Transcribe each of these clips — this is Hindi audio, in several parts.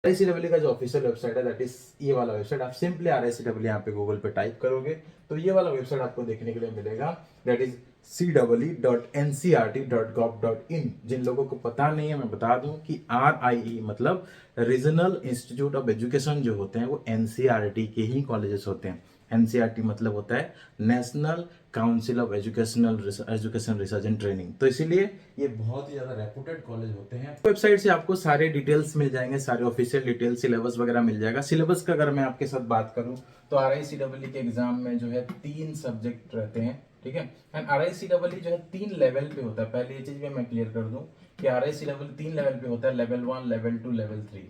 RICEE का जो ऑफिशियल वेबसाइट है दैट इज ये वाला वेबसाइट। आप सिंपली RICEE यहाँ पे गूगल पे टाइप करोगे तो ये वाला वेबसाइट आपको देखने के लिए मिलेगा, दैट इज CEE.ncrt.gov.in। जिन लोगों को पता नहीं है मैं बता दूं कि RIE मतलब रीजनल इंस्टीट्यूट ऑफ एजुकेशन जो होते हैं वो NCERT के ही कॉलेजेस होते हैं। NCERT मतलब होता है national council of education research and training. तो इसीलिए ये बहुत ही ज्यादा रेपुटेड कॉलेज होते हैं। वेबसाइट से आपको सारे डिटेल्स मिल जाएंगे, सारे ऑफिशियल डिटेल्स, सिलेबस वगैरह मिल जाएगा। सिलेबस का अगर मैं आपके साथ बात करूं तो RICEE के एग्जाम में जो है 3 सब्जेक्ट रहते हैं, ठीक है। एंड RICEE जो है 3 लेवल पे होता है। पहले ये चीज भी मैं क्लियर कर दूं कि RICEE 3 लेवल पे होता है, लेवल 1, लेवल 2, लेवल 3,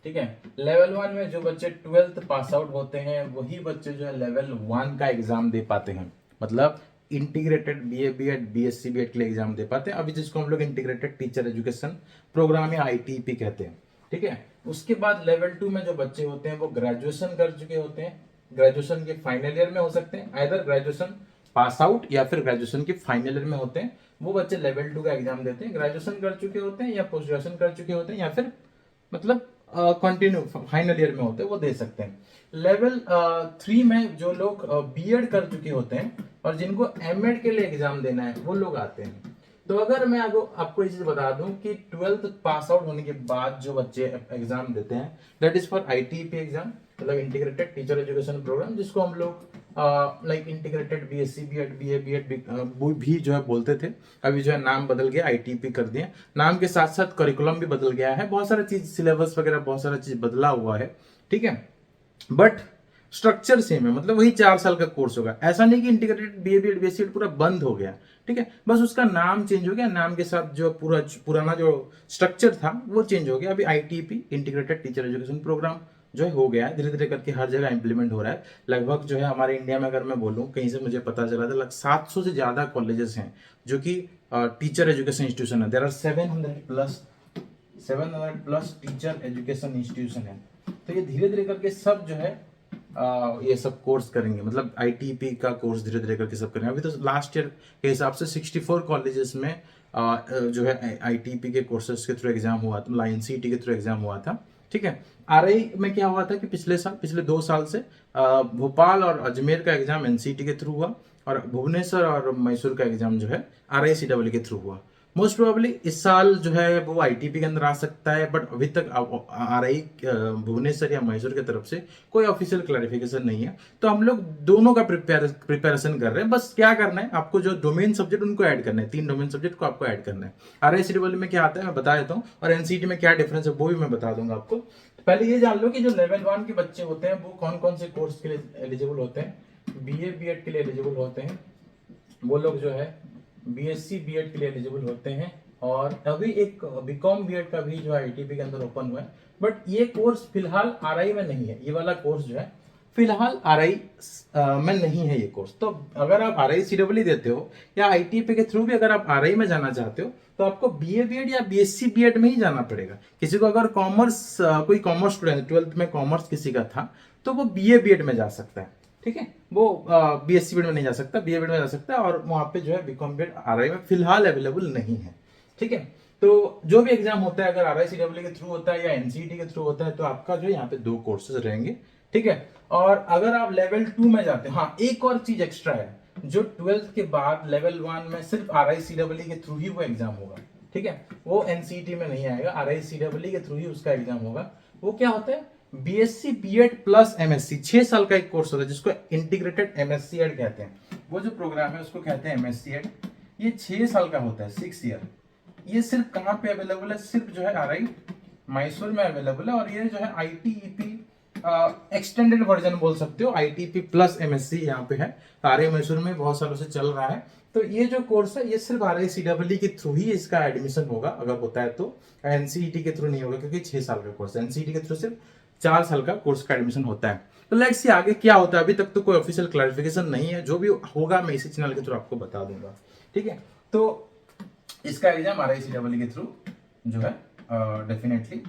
ठीक है। लेवल 1 में जो बच्चे 12th पास आउट होते हैं वही बच्चे जो है लेवल 1 का एग्जाम दे पाते हैं, मतलब integrated BA BEd BSc BEd के लिए एग्जाम दे पाते हैं, अभी जिसको हम लोग इंटीग्रेटेड टीचर एजुकेशन प्रोग्राम या ITP कहते हैं, ठीक है। उसके बाद लेवल 2 में जो बच्चे होते हैं वो ग्रेजुएशन कर चुके होते हैं, ग्रेजुएशन के फाइनल ईयर में हो सकते हैं, आइदर ग्रेजुएशन पास आउट या फिर ग्रेजुएशन के फाइनल ईयर में होते हैं, वो बच्चे लेवल 2 का एग्जाम देते हैं। ग्रेजुएशन कर चुके होते हैं या पोस्ट ग्रेजुएशन कर चुके होते हैं या फिर मतलब कंटिन्यू फाइनल ईयर में होते हैं वो दे सकते हैं। लेवल 3 में जो लोग बीएड कर चुके होते हैं और जिनको एमएड के लिए एग्जाम देना है वो लोग आते हैं। तो अगर मैं आपको ये चीज बता दूं कि 12th पास आउट होने के बाद जो बच्चे एग्जाम देते हैं that is for ITP exam, मतलब इंटीग्रेटेड टीचर एजुकेशन प्रोग्राम, जिसको हम लोग like integrated BSc BEd BA BEd भी जो है बोलते थे। अभी जो है नाम बदल गया, ITP कर दिए। नाम के साथ साथ करिकुलम भी बदल गया है, बहुत सारा चीज सिलेबस वगैरह बहुत सारा चीज बदला हुआ है, ठीक है। बट स्ट्रक्चर सेम है, मतलब वही 4 साल का कोर्स होगा। ऐसा नहीं कि इंटीग्रेटेड BA BEd BSc पूरा बंद हो गया, ठीक है, बस उसका नाम चेंज हो गया, नाम के साथ जो पुराना जो स्ट्रक्चर था वो चेंज हो गया। अभी ITP integrated teacher education programme जो है हो गया है, धीरे धीरे करके हर जगह इंप्लीमेंट हो रहा है। लगभग जो है हमारे इंडिया में अगर मैं बोलूँ, कहीं से मुझे पता चला था लगभग 700 से ज्यादा कॉलेजेस हैं जो कि टीचर एजुकेशन इंस्टीट्यूशन है। There are 700 plus teacher education institution है। तो ये धीरे धीरे करके सब जो है ये सब कोर्स करेंगे, मतलब ITP का कोर्स धीरे धीरे करके सब करेंगे। अभी तो लास्ट ईयर के हिसाब से 64 कॉलेजेस में जो है ITP के कोर्सेज के थ्रू एग्जाम हुआ था, मतलब NCERT के थ्रू एग्जाम हुआ था, ठीक है। RI में क्या हुआ था कि पिछले 2 साल से भोपाल और अजमेर का एग्जाम NCERT के थ्रू हुआ और भुवनेश्वर और मैसूर का एग्जाम जो है RICEE के थ्रू हुआ। मोस्ट प्रोबेबली इस साल जो है वो ITP के अंदर आ सकता है, बट अभी तक RI भुवनेश्वर या मैसूर की तरफ से कोई ऑफिशियल क्लैरिफिकेशन नहीं है। तो हम लोग दोनों का प्रिपरेशन कर रहे हैं। बस क्या करना है, आपको जो डोमेन सब्जेक्ट उनको ऐड करना है, 3 डोमेन सब्जेक्ट को आपको ऐड करना है। RICEE में क्या आता है मैं बता देता हूँ, और NCERT में क्या डिफरेंस है वो भी मैं बता दूंगा आपको। पहले ये जान लो कि जो लेवल 1 के बच्चे होते हैं वो कौन कौन से कोर्स के लिए एलिजिबल होते हैं। BA BEd के लिए एलिजिबल होते हैं वो लोग, जो है BSc BEd के लिए एलिजिबल होते हैं, और अभी एक BCom BEd का भी जो है ITP के अंदर ओपन हुआ है। बट ये कोर्स फिलहाल RI में नहीं है, ये वाला कोर्स जो है फिलहाल RI में नहीं है ये कोर्स। तो अगर आप RICEE देते हो या ITP के थ्रू भी अगर आप RI में जाना चाहते हो तो आपको BA BEd या BSc BEd में ही जाना पड़ेगा। किसी को अगर कॉमर्स, कोई कॉमर्स स्टूडेंट 12th में कॉमर्स किसी का था तो वो BA BEd में जा सकता है, ठीक है। वो BSc BEd में नहीं जा सकता, BA BEd में जा सकता है, और वहां पे जो है BCom BEd RI में फिलहाल अवेलेबल नहीं है, ठीक है। तो जो भी एग्जाम होता है अगर RICEE के थ्रू होता है या NCERT के थ्रू होता है तो आपका जो है यहाँ पे 2 कोर्सेज रहेंगे, ठीक है। और अगर आप लेवल 2 में जाते हैं, हाँ एक और चीज एक्स्ट्रा है, जो 12th के बाद लेवल 1 में सिर्फ RICEE के थ्रू ही वो एग्जाम होगा, ठीक है। वो NCERT में नहीं आएगा, RICEE के थ्रू ही उसका एग्जाम होगा। वो क्या होता है, BSc BEd प्लस MSc, 6 साल का एक कोर्स होता है जिसको इंटीग्रेटेड MSc एड कहते हैं। वो जो प्रोग्राम है उसको कहते हैं MSc एड। ये 6 साल का होता है, 6 ईयर। ये सिर्फ कहाँ पे अवेलेबल है, सिर्फ जो है RI मैसूर में अवेलेबल है। और ये जो है ITP एक्सटेंडेड वर्जन बोल सकते हो, ITP प्लस MSc यहाँ पे है, RI मैसूर में बहुत सालों से चल रहा है। तो ये जो कोर्स है ये सिर्फ RICEE के थ्रू ही इसका एडमिशन होगा, अगर होता है तो। NCERT के थ्रू नहीं होगा क्योंकि 6 साल का कोर्स है। NCERT के थ्रू सिर्फ 4 साल का कोर्स का एडमिशन होता है। तो लेट्स सी आगे क्या होता है, अभी तक तो कोई ऑफिशियल क्लैरिफिकेशन नहीं है, जो भी होगा मैं इसी चैनल के थ्रू आपको बता दूंगा, ठीक है। तो इसका एग्जाम RICEE के थ्रू जो है डेफिनेटली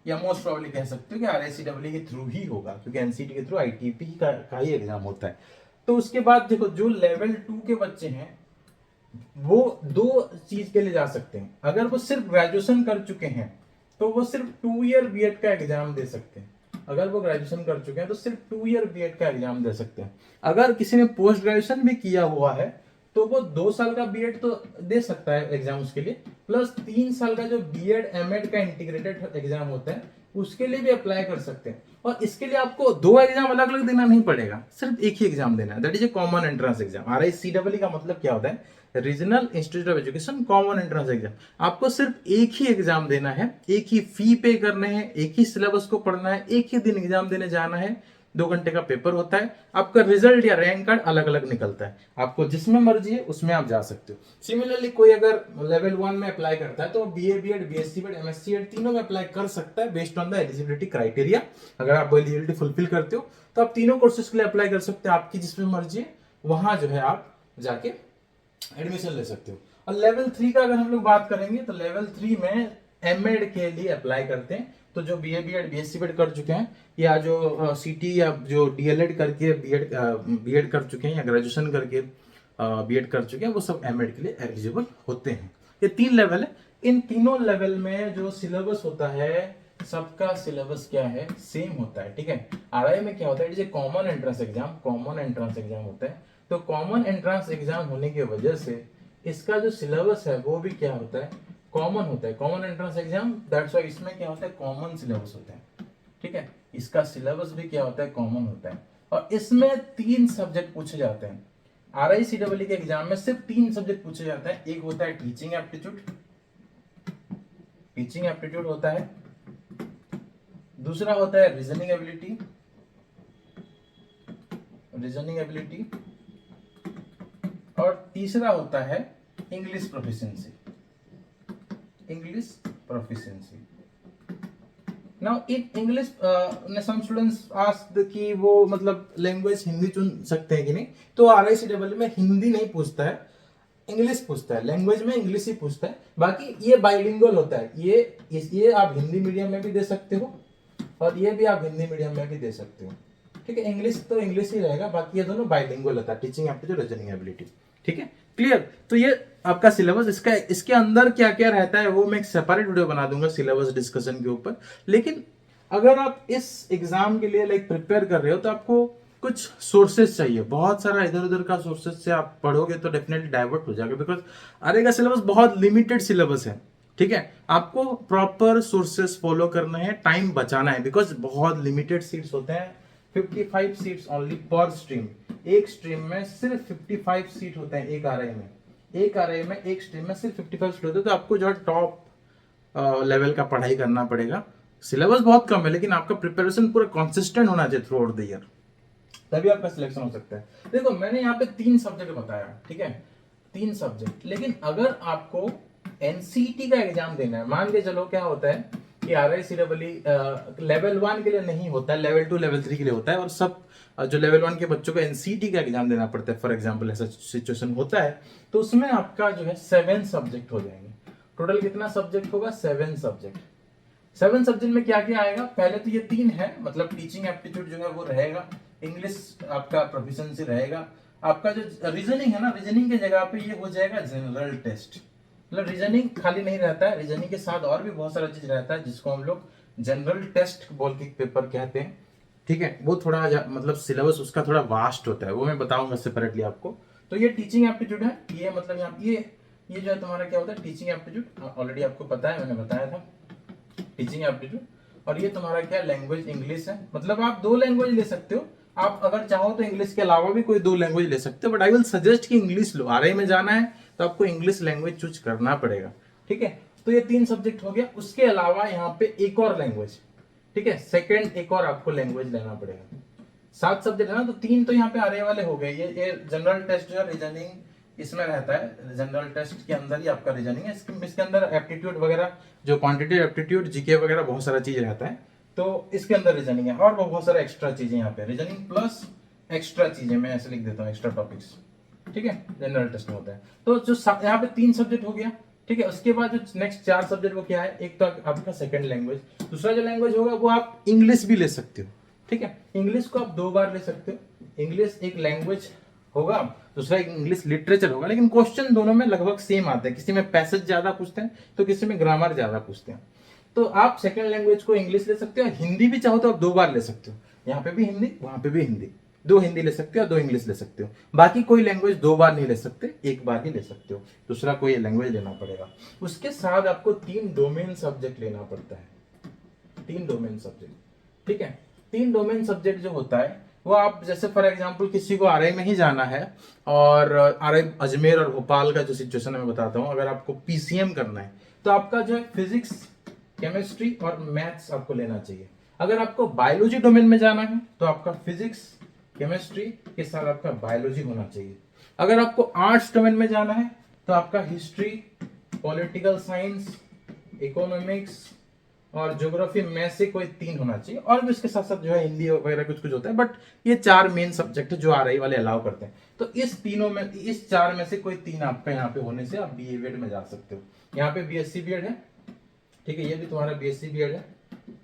या मोस्ट प्रोबेबली कह सकते हो कि RICEE के थ्रू ही होगा, क्योंकि NCERT के थ्रू ITP का ही एग्जाम होता है। तो उसके बाद देखो जो लेवल 2 के बच्चे हैं वो 2 चीज के लिए जा सकते हैं। अगर वो सिर्फ ग्रेजुएशन कर चुके हैं तो वो सिर्फ 2 ईयर बीएड का एग्जाम दे सकते हैं। अगर वो ग्रेजुएशन कर चुके हैं तो सिर्फ 2 ईयर बीएड का एग्जाम दे सकते हैं। अगर किसी ने पोस्ट ग्रेजुएशन भी किया हुआ है तो वो 2 साल का बीएड तो दे सकता है एग्जाम उसके लिए, प्लस 3 साल का जो बीएड एमएड का इंटीग्रेटेड एग्जाम होता है उसके लिए भी अप्लाई कर सकते हैं। और इसके लिए आपको 2 एग्जाम अलग अलग देना नहीं पड़ेगा, सिर्फ एक ही एग्जाम देना है, that is a common entrance exam. RICEE का मतलब क्या होता है? Regional institute of education common entrance exam. आपको सिर्फ एक ही एग्जाम देना है, एक ही फी पे करने हैं, एक ही सिलेबस को पढ़ना है, एक ही दिन एग्जाम देने जाना है, 2 घंटे का पेपर होता है, आपका रिजल्ट या रैंक कार्ड अलग अलग निकलता है, आपको जिसमें मर्जी है उसमें आप जा सकते हो। सिमिलरली कोई अगर लेवल 1 में अप्लाई करता है तो BA BEd BSc BEd MSc ED तीनों में अप्लाई कर सकता है based on the eligibility criteria. अगर आप एलिजिबिलिटी फुलफिल करते हो तो आप तीनों कोर्सेज के लिए अप्लाई कर सकते हैं, आपकी जिसमें मर्जी है वहां जो है आप जाके एडमिशन ले सकते हो। और लेवल 3 का अगर हम लोग बात करेंगे तो लेवल 3 में एमएड के लिए अप्लाई करते हैं। तो जो BA BEd BSc BEd कर चुके हैं या जो CT या जो DLED करके बीएड कर चुके हैं या ग्रेजुएशन करके बीएड कर चुके हैं वो सब एमएड के लिए एलिजिबल होते हैं। ये 3 लेवल है। इन तीनों लेवल में जो सिलेबस होता है सबका सिलेबस क्या है? सेम होता है। ठीक है, RI में क्या होता है? It is a common entrance exam, common entrance exam होता है। तो कॉमन एंट्रेंस एग्जाम होने की वजह से इसका जो सिलेबस है वो भी क्या होता है? कॉमन होता है। Common entrance exam, that's why इसमें क्या होता है? कॉमन सिलेबस होता है। ठीक है, इसका सिलेबस भी क्या होता है? कॉमन होता है। और इसमें 3 सब्जेक्ट पूछे जाते हैं। RICEE के एग्जाम में सिर्फ 3 सब्जेक्ट पूछे जाते हैं। एक होता है टीचिंग एप्टीट्यूड, टीचिंग एप्टीट्यूड होता है। दूसरा होता है रीजनिंग एबिलिटी, रीजनिंग एबिलिटी। और तीसरा होता है English proficiency, English proficiency. Now in English some students asked कि वो मतलब लैंग्वेज हिंदी चुन सकते हैं कि नहीं, तो RICEE में हिंदी नहीं पूछता है, इंग्लिश पूछता है। लैंग्वेज में इंग्लिश ही पूछता है। बाकी ये बाइलिंगुअल होता है। ये आप हिंदी मीडियम में भी दे सकते हो और ये भी आप हिंदी मीडियम में भी दे सकते हो। ठीक है, इंग्लिश तो इंग्लिश ही रहेगा, बाकी ये दोनों बाइलिंगुअल होता है, टीचिंग एप्टीट्यूड, रीजनिंग एबिलिटी। ठीक है, क्लियर। तो ये आपका सिलेबस, इसके अंदर क्या क्या रहता है वो मैं एक सेपरेट वीडियो बना दूंगा सिलेबस डिस्कशन के ऊपर। लेकिन अगर आप इस एग्जाम के लिए लाइक प्रिपेयर कर रहे हो तो आपको कुछ सोर्सेज चाहिए। बहुत सारा इधर उधर का सोर्सेज से आप पढ़ोगे तो डेफिनेटली डाइवर्ट हो जाएगा, बिकॉज अरे का सिलेबस बहुत लिमिटेड सिलेबस है। ठीक है, आपको प्रॉपर सोर्सेस फॉलो करना है, टाइम बचाना है, बिकॉज बहुत लिमिटेड सीट्स होते हैं। 55 सीट्स ओनली पर स्ट्रीम। एक स्ट्रीम में सिर्फ 55 सीट होते हैं। एक RI में एक स्ट्रीम में सिर्फ 55 सीट होते हैं। तो आपको जो है टॉप लेवल का पढ़ाई करना पड़ेगा। सिलेबस बहुत कम है लेकिन आपका प्रिपरेशन पूरा कंसिस्टेंट होना चाहिए थ्रू आउट द ईयर, तभी आपका सिलेक्शन हो सकता है। देखो मैंने यहाँ पे 3 सब्जेक्ट बताया, ठीक है, 3 सब्जेक्ट। लेकिन अगर आपको NCET का एग्जाम देना है, मान के चलो क्या होता है कि RICEE लेवल 1 के लिए नहीं होता है, लेवल 2 लेवल 3 के लिए होता है। और सब जो लेवल 1 के बच्चों को NCET का एग्जाम देना पड़ता है, फॉर एग्जाम्पल ऐसा सिचुएशन होता है, तो उसमें आपका जो है 7 सब्जेक्ट हो जाएंगे। टोटल कितना सब्जेक्ट होगा? 7 सब्जेक्ट। 7 सब्जेक्ट में क्या क्या आएगा? पहले तो ये 3 है, मतलब टीचिंग एप्टीट्यूड जो है वो रहेगा, इंग्लिश आपका प्रोफिशिएंसी रहेगा, आपका जो रीजनिंग है ना, रीजनिंग की जगह पे ये हो जाएगा जनरल टेस्ट। मतलब रीजनिंग खाली नहीं रहता है, रीजनिंग के साथ और भी बहुत सारा चीज रहता है जिसको हम लोग जनरल टेस्ट बोल के पेपर कहते हैं। ठीक है, वो थोड़ा मतलब सिलेबस उसका थोड़ा वास्ट होता है, वो मैं बताऊंगा सेपरेटली आपको। तो ये टीचिंग एप्टीट्यूड है, ये मतलब यहाँ ये जो है तुम्हारा क्या होता है? टीचिंग एप्टीट्यूड ऑलरेडी आपको पता है, मैंने बताया था टीचिंग एप्टीट्यूड। और ये तुम्हारा क्या? लैंग्वेज इंग्लिश है। मतलब आप 2 लैंग्वेज ले सकते हो, आप अगर चाहो तो इंग्लिश के अलावा भी कोई 2 लैंग्वेज ले सकते हो, बट आई विल सजेस्ट कि इंग्लिश लो। RI में जाना है तो आपको इंग्लिश लैंग्वेज चूज करना पड़ेगा। ठीक है, तो ये 3 सब्जेक्ट हो गया। उसके अलावा यहाँ पे एक और लैंग्वेज, ठीक है, सेकंड एक और आपको लैंग्वेज लेना पड़ेगा। 7 सब्जेक्ट है ना, तो 3 तो यहाँ पे RI वाले हो गए। ये जनरल टेस्ट जो है रीजनिंग इसमें रहता है, जनरल टेस्ट के अंदर ही आपका रीजनिंग है। इसके अंदर एप्टीट्यूड वगैरह, जो क्वांटिटी एप्टीट्यूड, जीके वगैरह बहुत सारा चीज रहता है, तो इसके अंदर रीजनिंग है। और बहुत सारा एक्स्ट्रा चीजें यहाँ पे, रीजनिंग प्लस एक्स्ट्रा चीजें, मैं ऐसे लिख देता हूँ, एक्स्ट्रा टॉपिक्स। ठीक है, जनरल टेस्ट में होता है। तो जो यहाँ पे 3 सब्जेक्ट हो गया। ठीक है, उसके बाद जो नेक्स्ट 4 सब्जेक्ट वो क्या है? एक तो आपका सेकंड लैंग्वेज, दूसरा जो लैंग्वेज होगा वो आप इंग्लिश भी ले सकते हो। ठीक है, इंग्लिश को आप 2 बार ले सकते हो। इंग्लिश एक लैंग्वेज होगा, दूसरा एक इंग्लिश लिटरेचर होगा, लेकिन क्वेश्चन दोनों में लगभग सेम आते हैं। किसी में पैसेज ज्यादा पूछते हैं तो किसी में ग्रामर ज्यादा पूछते हैं। तो आप सेकंड लैंग्वेज को इंग्लिश ले सकते हो, हिंदी भी चाहो तो आप 2 बार ले सकते हो, यहाँ पे भी हिंदी वहां पे भी हिंदी, 2 हिंदी ले सकते हो, 2 इंग्लिश ले सकते हो। बाकी कोई लैंग्वेज 2 बार नहीं ले सकते, 1 बार ही ले सकते हो, दूसरा कोई लैंग्वेज लेना पड़ेगा। उसके साथ आपको 3 डोमेन सब्जेक्ट लेना पड़ता है, 3 डोमेन सब्जेक्ट, ठीक है। 3 डोमेन सब्जेक्ट जो होता है वो आप जैसे फॉर एग्जांपल किसी को आरआई में ही जाना है, और आरआई अजमेर और भोपाल का जो सिचुएशन है मैं बताता हूँ, अगर आपको पीसीएम करना है तो आपका जो है फिजिक्स, केमिस्ट्री और मैथ्स आपको लेना चाहिए। अगर आपको बायोलॉजी डोमेन में जाना है तो आपका फिजिक्स, केमिस्ट्री के साथ आपका बायोलॉजी होना चाहिए। अगर आपको आर्ट्स डोमेन में जाना है तो आपका हिस्ट्री, पॉलिटिकल साइंस, इकोनॉमिक्स और ज्योग्राफी में से कोई 3 होना चाहिए, और भी इसके साथ साथ जो है हिंदी वगैरह कुछ कुछ होता है, बट ये 4 मेन सब्जेक्ट है जो आरआई वाले अलाउ करते हैं। तो इस तीनों में, इस 4 में से कोई 3 आपका यहाँ पे होने से आप बीए बीएड में जा सकते हो। यहाँ पे बीएससी बीएड है, ठीक है, ये भी तुम्हारा बीएससी बीएड है,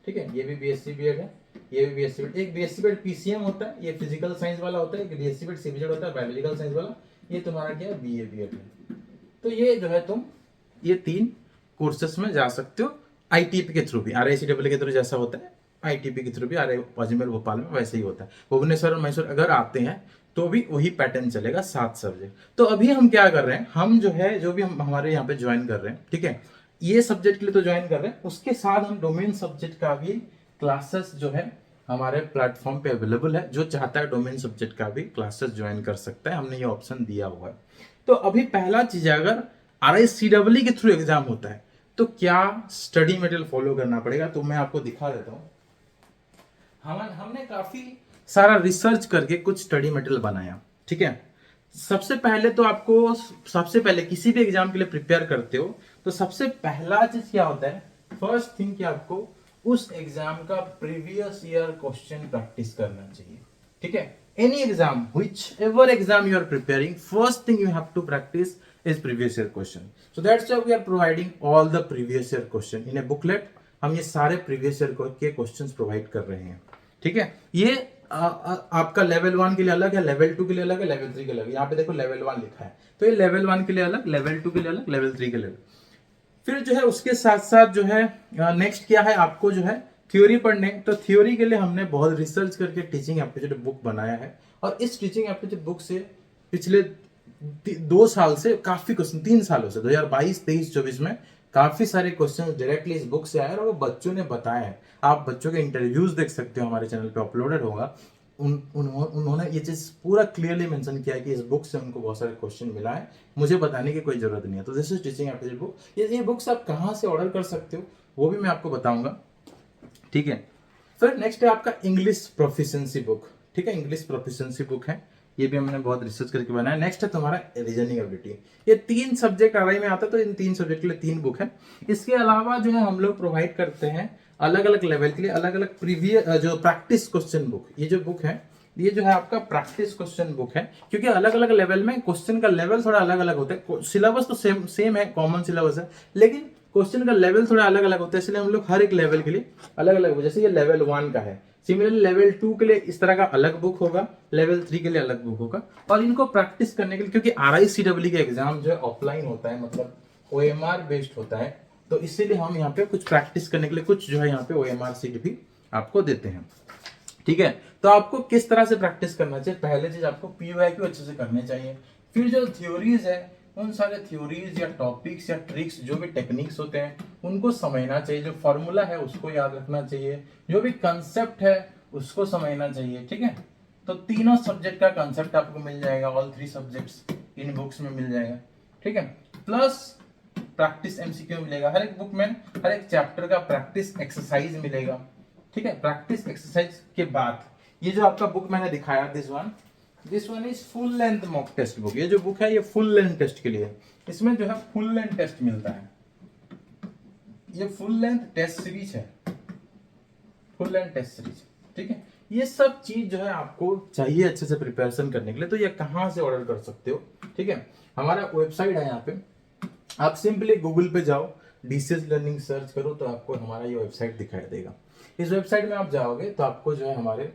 ठीक है, ये भी बीएससी बीएड है, ये भी बीएससी बीएड। एक बीएससी बीएड पीसीएम होता है, ये फिजिकल साइंस वाला होता है, एक बीएससी बीएड सीबीजेड होता है, बायोलॉजिकल साइंस वाला, ये तुम्हारा क्या है, बीए बीएड है। तो ये जो है तुम ये 3 कोर्सेस में जा सकते हो आईटीपी के थ्रू भी, आरआईसीडब्ल्यू के थ्रू जैसा होता है, आईटीपी के थ्रू भी आरआई अजमेर भोपाल में वैसे ही होता है। भुवनेश्वर और मैसूर अगर आते हैं तो भी वही पैटर्न चलेगा, 7 सब्जेक्ट। तो अभी हम क्या कर रहे हैं, हम जो है जो भी हम हमारे यहाँ पे ज्वाइन कर रहे हैं, ठीक है, ये सब्जेक्ट के लिए तो ज्वाइन कर रहे हैं, उसके साथ हम डोमेन सब्जेक्ट का भी क्लासेस जो है हमारे प्लेटफॉर्म पे अवेलेबल है। जो चाहता है डोमेन सब्जेक्ट का भी क्लासेस ज्वाइन कर सकता है, हमने ये ऑप्शन दिया हुआ है। तो अभी पहला चीज है, अगर आरआईसीडब्ल्यू के थ्रू एग्जाम होता है तो क्या स्टडी मटेरियल फॉलो करना पड़ेगा, तो मैं आपको दिखा देता हूँ। हमने काफी सारा रिसर्च करके कुछ स्टडी मटेरियल बनाया, ठीक है। सबसे पहले तो आपको, सबसे पहले किसी भी एग्जाम के लिए प्रिपेयर करते हो तो सबसे पहला चीज क्या होता है, फर्स्ट थिंग कि आपको उस एग्जाम का प्रीवियस ईयर क्वेश्चन प्रैक्टिस करना चाहिए, ठीक है। Any exam, whichever exam you are preparing, first thing you have to practise is previous year question. So that's why we are providing all the previous year question in a booklet. हम ये सारे previous year के questions provide कर रहे हैं, ठीक है। ये आपका लेवल 1 के लिए अलग है, लेवल 2 के लिए अलग है, लेवल 3 के लिए अलग है। यहाँ पे देखो लेवल 1 लिखा है, तो ये लेवल 1 के लिए अलग, लेवल 2 के लिए अलग, लेवल 3 के लिए अलग। फिर जो है उसके साथ साथ जो है नेक्स्ट क्या है, आपको जो है थ्योरी पढ़ने। तो थ्योरी के लिए हमने बहुत रिसर्च करके टीचिंग एप्टीट्यूड बुक बनाया है, और इस टीचिंग एप्टीट्यूड बुक से पिछले 2 साल से काफी क्वेश्चन, 3 सालों से 2022, 23, 24 में काफी सारे क्वेश्चन डायरेक्टली इस बुक से आए, और वो बच्चों ने बताया है। आप बच्चों के इंटरव्यूज देख सकते हो, हमारे चैनल पे अपलोडेड होगा। उन्होंने ये चीज पूरा क्लियरली मेंशन किया है कि इस बुक से उनको बहुत सारे क्वेश्चन मिला है, मुझे बताने की कोई जरूरत नहीं है। तो this is teaching aptitude book. ये बुक्स आप कहाँ से ऑर्डर कर सकते हो वो भी मैं आपको बताऊंगा, ठीक है। फिर नेक्स्ट है आपका इंग्लिश प्रोफिशिएंसी बुक, ठीक है, इंग्लिश प्रोफिशिएंसी बुक है, ये भी हमने बहुत रिसर्च करके बनाया। नेक्स्ट है तुम्हारा रीजनिंग एबिलिटी। ये 3 सब्जेक्ट आरआई में आता है, तो इन 3 सब्जेक्ट के लिए 3 बुक है। इसके अलावा जो है हम लोग प्रोवाइड करते हैं अलग अलग लेवल के लिए अलग अलग प्रीवियस जो प्रैक्टिस क्वेश्चन बुक। ये जो बुक है, ये जो है आपका प्रैक्टिस क्वेश्चन बुक है, क्योंकि अलग अलग लेवल में क्वेश्चन का लेवल थोड़ा अलग अलग होता है। सिलेबस तो सेम है, कॉमन सिलेबस है, लेकिन क्वेश्चन का लेवल थोड़ा अलग अलग होता है, इसलिए हम लोग हर एक लेवल के लिए अलग अलग, जैसे ये लेवल 1 का है, सिमिलरली लेवल 2 के लिए इस तरह का अलग बुक होगा, लेवल 3 के लिए अलग बुक होगा। और इनको प्रैक्टिस करने के लिए, क्योंकि आरआईसीडब्ल्यू का एग्जाम जो है ऑफलाइन होता है, मतलब ओएमआर बेस्ड होता है, तो इसीलिए हम यहाँ पे कुछ प्रैक्टिस करने के लिए कुछ जो है यहाँ पे ओएमआर सीट भी आपको देते हैं, ठीक है। तो आपको किस तरह से प्रैक्टिस करना चाहिए, पहले चीज आपको पीवाईक्यू अच्छे से करने चाहिए। फिर जो थ्योरीज है, उन सारे थ्योरीज या टॉपिक्स या ट्रिक्स, जो भी टेक्निक्स होते हैं उनको समझना चाहिए। जो फॉर्मूला है उसको याद रखना चाहिए, जो भी कंसेप्ट है उसको समझना चाहिए, ठीक है। तो तीनों सब्जेक्ट का कंसेप्ट आपको मिल जाएगा, ऑल 3 सब्जेक्ट्स इन बुक्स में मिल जाएगा, ठीक है। प्लस प्रैक्टिस एमसीक्यू मिलेगा, हर एक बुक में हर एक चैप्टर का प्रैक्टिस एक्सरसाइज मिलेगा, ठीक है। प्रैक्टिस एक्सरसाइज के बाद ये जो आपका बुक मैंने दिखाया, this one is full length mock test book. ये जो बुक है ये फुल लेंथ टेस्ट के लिए है, इसमें जो है फुल लेंथ टेस्ट मिलता है। ये फुल लेंथ टेस्ट सीरीज है, फुल लेंथ टेस्ट सीरीज, ठीक है। ये सब चीज जो है आपको चाहिए अच्छे से प्रिपरेशन करने के लिए। तो ये कहाँ से ऑर्डर कर सकते हो, ठीक है, हमारा वेबसाइट है यहाँ पे। आप सिंपली गूगल पे जाओ, डीसीएस लर्निंग सर्च करो तो आपको हमारा ये वेबसाइट दिखाई देगा। इस वेबसाइट में आप जाओगे तो आपको जो है हमारे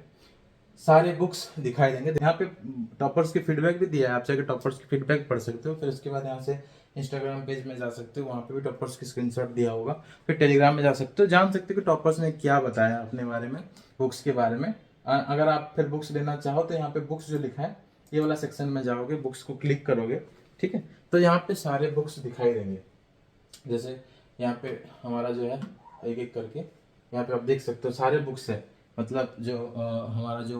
सारे बुक्स दिखाई देंगे। यहाँ पे टॉपर्स के फीडबैक भी दिया है, आप चाहे टॉपर्स के फीडबैक पढ़ सकते हो। फिर उसके बाद यहाँ से इंस्टाग्राम पेज में जा सकते हो, वहाँ पे भी टॉपर्स की स्क्रीनशॉट दिया होगा। फिर टेलीग्राम में जा सकते हो, जान सकते हो कि टॉपर्स ने क्या बताया अपने बारे में, बुक्स के बारे में। अगर आप फिर बुक्स लेना चाहो तो यहाँ पे बुक्स जो लिखा है ये वाला सेक्शन में जाओगे, बुक्स को क्लिक करोगे, ठीक है, तो यहाँ पे सारे बुक्स दिखाई देंगे। जैसे यहाँ पे हमारा जो है एक एक करके यहाँ पे आप देख सकते हो सारे बुक्स है, मतलब जो हमारा जो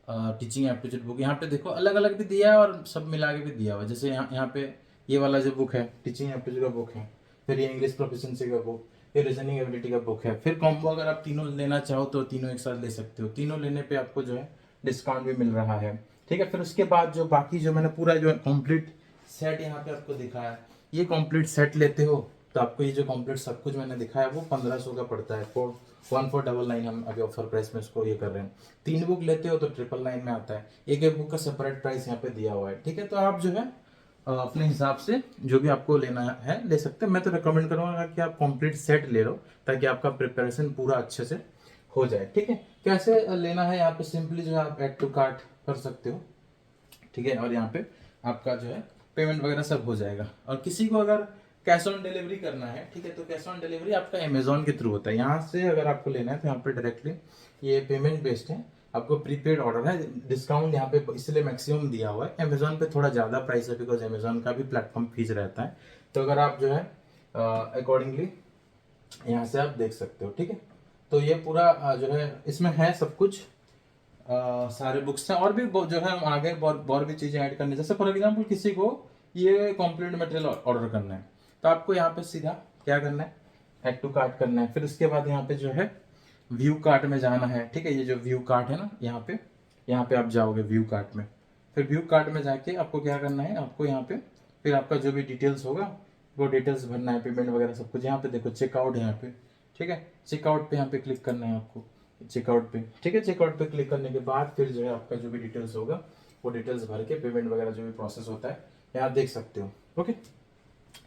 टीचिंग एप्टीट्यूड बुक, यहाँ पे देखो अलग अलग भी दिया है और सब मिला के भी दिया हुआ है। जैसे यहाँ पे ये वाला जो बुक है टीचिंग एप्टीट्यूड का बुक है, फिर ये इंग्लिश प्रोफिशिएंसी का बुक, ये रीजनिंग एबिलिटी का बुक है। फिर कॉम्बो अगर आप तीनों लेना चाहो तो तीनों एक साथ ले सकते हो, तीनों लेने पे आपको जो है डिस्काउंट भी मिल रहा है, ठीक है। फिर उसके बाद जो बाकी जो मैंने पूरा जो कंप्लीट सेट यहाँ पे आपको दिखाया, ये कंप्लीट सेट लेते हो तो आपको ये जो कंप्लीट सब कुछ मैंने दिखाया वो 1500 का पड़ता है। 1499 हम अभी ऑफर प्राइस में इसको ये कर रहे हैं। 3 बुक लेते हो तो 999 में आता है। एक एक बुक का सेपरेट प्राइस यहाँ पे दिया हुआ है, ठीक है। तो आप जो है अपने हिसाब से जो भी आपको लेना है ले सकते हैं। मैं तो रिकमेंड करूँगा कि आप कंप्लीट सेट ले लो ताकि आपका प्रिपरेशन पूरा अच्छे से हो जाए, ठीक है। कैसे लेना है यहाँ पे सिंपली जो है आप ऐड टू कार्ट कर सकते हो, ठीक है, और यहाँ पे आपका जो है पेमेंट वगैरह सब हो जाएगा। और किसी को अगर कैश ऑन डिलीवरी करना है, ठीक है, तो कैश ऑन डिलीवरी आपका अमेजोन के थ्रू होता है। यहाँ से अगर आपको लेना है तो यहाँ पे डायरेक्टली ये पेमेंट बेस्ड है, आपको प्रीपेड ऑर्डर है। डिस्काउंट यहाँ पे इसलिए मैक्सिमम दिया हुआ है, अमेजोन पे थोड़ा ज़्यादा प्राइस है बिकॉज अमेजोन का भी प्लेटफॉर्म फीस रहता है। तो अगर आप जो है अकॉर्डिंगली यहाँ से आप देख सकते हो, ठीक है। तो ये पूरा जो है इसमें है सब कुछ, सारे बुक्स हैं और भी जो है आगे और भी चीज़ें ऐड करनी है। जैसे फॉर एग्जाम्पल किसी को ये कंप्लीट मटेरियल ऑर्डर करना है तो आपको यहाँ पे सीधा क्या करना है, ऐड टू कार्ट करना है। फिर उसके बाद यहाँ पे जो है व्यू कार्ट में जाना है, ठीक है। ये जो व्यू कार्ट है ना, यहाँ पे आप जाओगे व्यू कार्ट में। फिर व्यू कार्ट में जाके आपको क्या करना है, आपको यहाँ पे फिर आपका जो भी डिटेल्स होगा वो डिटेल्स भरना है, पेमेंट वगैरह सब कुछ। यहाँ पे देखो चेकआउट यहाँ पे, ठीक है, चेकआउट पे यहाँ पे क्लिक करना है आपको, चेकआउट पे, ठीक है। चेकआउट पे क्लिक करने के बाद फिर जो है आपका जो भी डिटेल्स होगा वो डिटेल्स भर के पेमेंट वगैरह जो भी प्रोसेस होता है यहाँ देख सकते हो, ओके।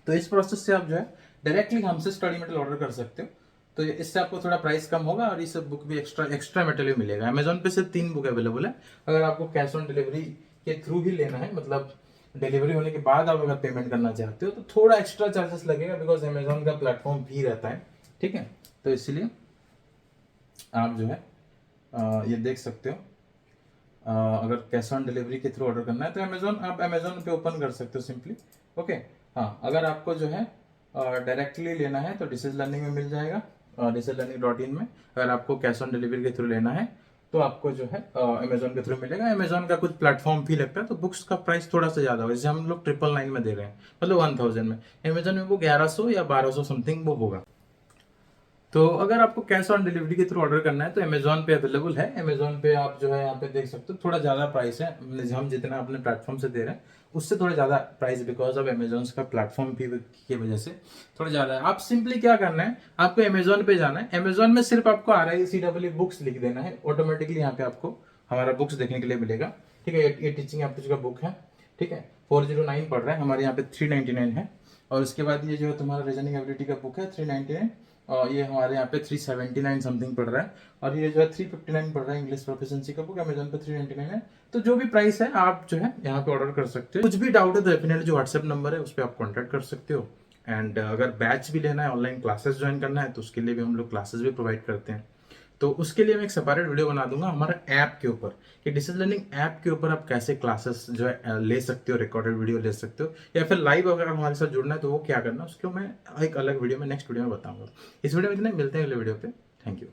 तो इस प्रोसेस से आप जो है डायरेक्टली हमसे स्टडी मटेरियल ऑर्डर कर सकते हो। तो इससे आपको थोड़ा प्राइस कम होगा और इस बुक भी एक्स्ट्रा मटेरियल मिलेगा। अमेजोन पे सिर्फ 3 बुक अवेलेबल है। अगर आपको कैश ऑन डिलीवरी के थ्रू ही लेना है, मतलब डिलीवरी होने के बाद आप अगर पेमेंट करना चाहते हो तो थोड़ा एक्स्ट्रा चार्जेस लगेगा बिकॉज अमेजोन का प्लेटफॉर्म भी रहता है, ठीक है। तो इसलिए आप जो है ये देख सकते हो। अगर कैश ऑन डिलीवरी के थ्रू ऑर्डर करना है तो आप अमेजोन पे ओपन कर सकते हो सिंपली, ओके। हाँ, अगर आपको जो है डायरेक्टली लेना है तो डिजिटल लर्निंग में मिल जाएगा, digitallearning.in में। अगर आपको कैश ऑन डिलीवरी के थ्रू लेना है तो आपको जो है अमेजोन के थ्रू मिलेगा। अमेजोन का कुछ प्लेटफॉर्म फी लगता है तो बुक्स का प्राइस थोड़ा सा ज़्यादा होगा। जैसे हम लोग 999 में दे रहे हैं, मतलब 1000 में। अमेजोन में वो 1100 या 1200 समथिंग वो होगा। तो अगर आपको कैश ऑन डिलीवरी के थ्रू ऑर्डर करना है तो अमेजोन पे अवेलेबल है। अमेजोन पे आप जो है यहाँ पे देख सकते हो थोड़ा ज़्यादा प्राइस है, हम जितना अपने प्लेटफॉर्म से दे रहे हैं उससे थोड़ा ज़्यादा प्राइस बिकॉज ऑफ अमेजोन का प्लेटफॉर्म फी की वजह से थोड़ा ज़्यादा है। आप सिंपली क्या करना है, आपको अमेजोन पे जाना है। अमेजोन में सिर्फ आपको RICEE बुक्स लिख देना है, ऑटोमेटिकली यहाँ पे आपको हमारा बुक्स देखने के लिए मिलेगा, ठीक है। ये टीचिंग एप्टीट्यूड का बुक है, ठीक है, 409 पड़ रहा है, हमारे यहाँ पे 399 है। और उसके बाद ये जो है तुम्हारा रीजनिंग एबिलिटी का बुक है 399 और ये हमारे यहाँ पे 379 समथिंग पड़ रहा है। और ये जो है 359 पड़ रहा है इंग्लिश प्रोफिशिएंसी का बुक, अमेजोन पे 399 है। तो जो भी प्राइस है आप जो है यहाँ पे ऑर्डर कर सकते हो। कुछ भी डाउट है तो डेफिनेटली जो व्हाट्सएप नंबर है उस पर आप कॉन्टैक्ट कर सकते हो। एंड अगर बैच भी लेना है, ऑनलाइन क्लासेस ज्वाइन करना है तो उसके लिए भी हम लोग क्लासेस भी प्रोवाइड करते हैं। तो उसके लिए मैं एक सेपरेट वीडियो बना दूंगा हमारा ऐप के ऊपर कि डिजिटल लर्निंग ऐप के ऊपर आप कैसे क्लासेस जो है ले सकते हो, रिकॉर्डेड वीडियो ले सकते हो, या फिर लाइव अगर हमारे साथ जुड़ना है तो वो क्या करना है उसको मैं एक अलग वीडियो में नेक्स्ट वीडियो में बताऊंगा। इस वीडियो में इतना, मिलते हैं अगले वीडियो पे। Thank you.